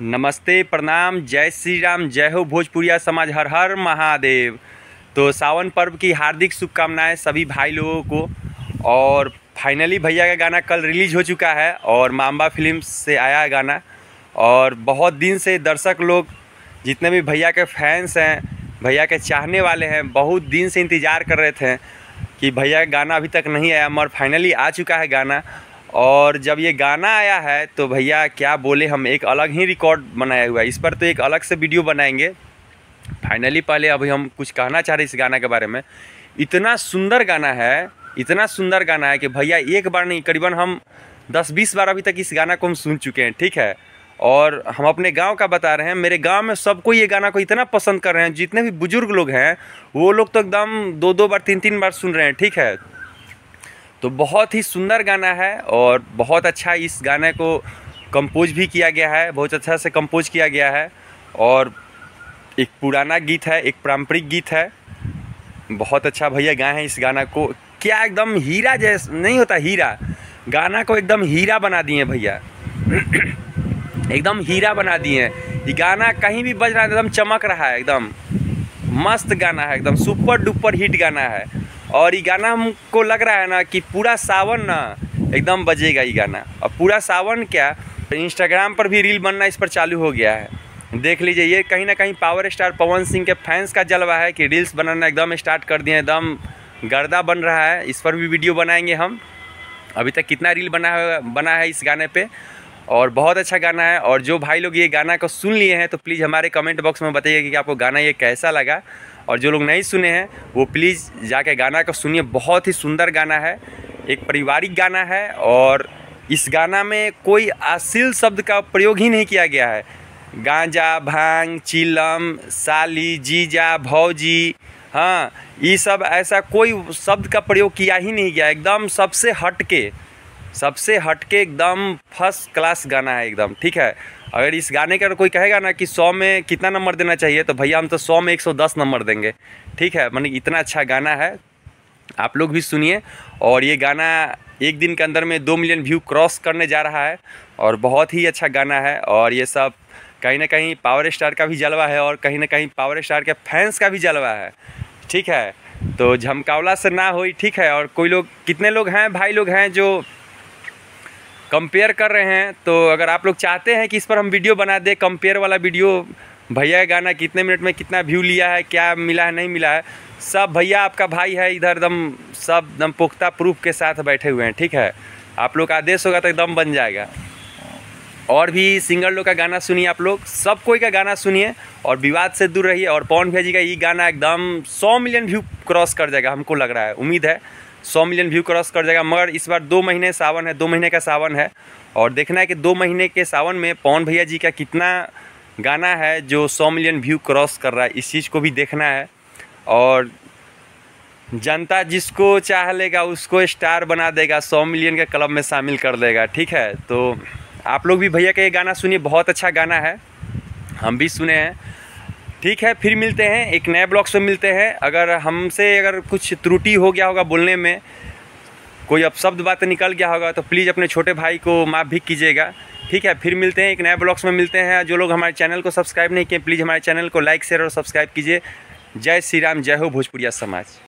नमस्ते, प्रणाम, जय श्री राम, जय हो भोजपुरिया समाज, हर हर महादेव। तो सावन पर्व की हार्दिक शुभकामनाएं सभी भाई लोगों को। और फाइनली भैया का गाना कल रिलीज़ हो चुका है और मांबा फिल्म से आया है गाना। और बहुत दिन से दर्शक लोग जितने भी भैया के फैंस हैं, भैया के चाहने वाले हैं, बहुत दिन से इंतज़ार कर रहे थे कि भैया का गाना अभी तक नहीं आया, मगर फाइनली आ चुका है गाना। और जब ये गाना आया है तो भैया क्या बोले, हम एक अलग ही रिकॉर्ड बनाया हुआ है। इस पर तो एक अलग से वीडियो बनाएंगे फाइनली। पहले अभी हम कुछ कहना चाह रहे इस गाना के बारे में। इतना सुंदर गाना है, इतना सुंदर गाना है कि भैया एक बार नहीं, करीबन हम 10-20 बार अभी तक इस गाना को हम सुन चुके हैं, ठीक है। और हम अपने गांव का बता रहे हैं, मेरे गांव में सबको ये गाना को इतना पसंद कर रहे हैं, जितने भी बुजुर्ग लोग हैं वो लोग तो एकदम 2-2 बार 3-3 बार सुन रहे हैं, ठीक है। तो बहुत ही सुंदर गाना है और बहुत अच्छा इस गाने को कंपोज भी किया गया है, बहुत अच्छा से कंपोज किया गया है। और एक पुराना गीत है, एक पारंपरिक गीत है, बहुत अच्छा भैया गाए हैं इस गाना को। क्या एकदम हीरा जैसा नहीं होता, हीरा, गाना को एकदम हीरा बना दिए भैया एकदम हीरा बना दिए। ये गाना कहीं भी बज रहा है एकदम चमक रहा है, एकदम मस्त गाना है, एकदम सुपर डुपर हिट गाना है। और ये गाना हमको लग रहा है ना कि पूरा सावन ना एकदम बजेगा ये गाना। और पूरा सावन क्या, इंस्टाग्राम पर भी रील बनना इस पर चालू हो गया है, देख लीजिए। ये कहीं ना कहीं पावर स्टार पवन सिंह के फैंस का जलवा है कि रील्स बनाना एकदम स्टार्ट कर दिए, एकदम गर्दा बन रहा है। इस पर भी वीडियो बनाएंगे हम। अभी तक कितना रील बना है इस गाने पे, और बहुत अच्छा गाना है। और जो भाई लोग ये गाना को सुन लिए हैं तो प्लीज़ हमारे कमेंट बॉक्स में बताइए कि आपको गाना ये कैसा लगा। और जो लोग नहीं सुने हैं वो प्लीज़ जाके गाना को सुनिए, बहुत ही सुंदर गाना है, एक पारिवारिक गाना है। और इस गाना में कोई अश्लील शब्द का प्रयोग ही नहीं किया गया है। गांजा, भांग, चिलम, साली, जीजा, भौजी, हाँ, ये सब ऐसा कोई शब्द का प्रयोग किया ही नहीं गया। एकदम सबसे हटके एकदम फर्स्ट क्लास गाना है एकदम, ठीक है। अगर इस गाने का कोई कहेगा ना कि 100 में कितना नंबर देना चाहिए, तो भैया हम तो 100 में 110 नंबर देंगे, ठीक है। मतलब इतना अच्छा गाना है, आप लोग भी सुनिए। और ये गाना एक दिन के अंदर में 2 मिलियन व्यू क्रॉस करने जा रहा है और बहुत ही अच्छा गाना है। और ये सब कहीं ना कहीं पावर स्टार का भी जलवा है और कहीं ना कहीं पावर स्टार के फैंस का भी जलवा है, ठीक है। तो झमकावला से ना होई, ठीक है। और कोई लोग, कितने लोग हैं भाई लोग हैं जो कंपेयर कर रहे हैं, तो अगर आप लोग चाहते हैं कि इस पर हम वीडियो बना दें, कंपेयर वाला वीडियो, भैया का गाना कितने मिनट में कितना व्यू लिया है, क्या मिला है नहीं मिला है, सब भैया आपका भाई है इधर एकदम सब एकदम पुख्ता प्रूफ के साथ बैठे हुए हैं, ठीक है। आप लोग का आदेश होगा तो एकदम बन जाएगा। और भी सिंगर लोग का गाना सुनिए, आप लोग सब कोई का गाना सुनिए और विवाद से दूर रहिए। और पवन भैया जी का ये गाना एकदम 100 मिलियन व्यू क्रॉस कर जाएगा, हमको लग रहा है, उम्मीद है 100 मिलियन व्यू क्रॉस कर जाएगा। मगर इस बार 2 महीने सावन है, 2 महीने का सावन है और देखना है कि 2 महीने के सावन में पवन भैया जी का कितना गाना है जो 100 मिलियन व्यू क्रॉस कर रहा है, इस चीज़ को भी देखना है। और जनता जिसको चाह लेगा उसको स्टार बना देगा, 100 मिलियन के क्लब में शामिल कर देगा, ठीक है। तो आप लोग भी भैया का ये गाना सुनिए, बहुत अच्छा गाना है, हम भी सुने हैं, ठीक है। फिर मिलते हैं एक नए ब्लॉग्स में मिलते हैं। अगर कुछ त्रुटि हो गया होगा बोलने में, कोई अपशब्द बात निकल गया होगा तो प्लीज़ अपने छोटे भाई को माफ़ भी कीजिएगा, ठीक है। फिर मिलते हैं एक नए ब्लॉग्स में मिलते हैं। जो लोग हमारे चैनल को सब्सक्राइब नहीं किए प्लीज़ हमारे चैनल को लाइक शेयर और सब्सक्राइब कीजिए। जय श्री राम, जय हो भोजपुरिया समाज।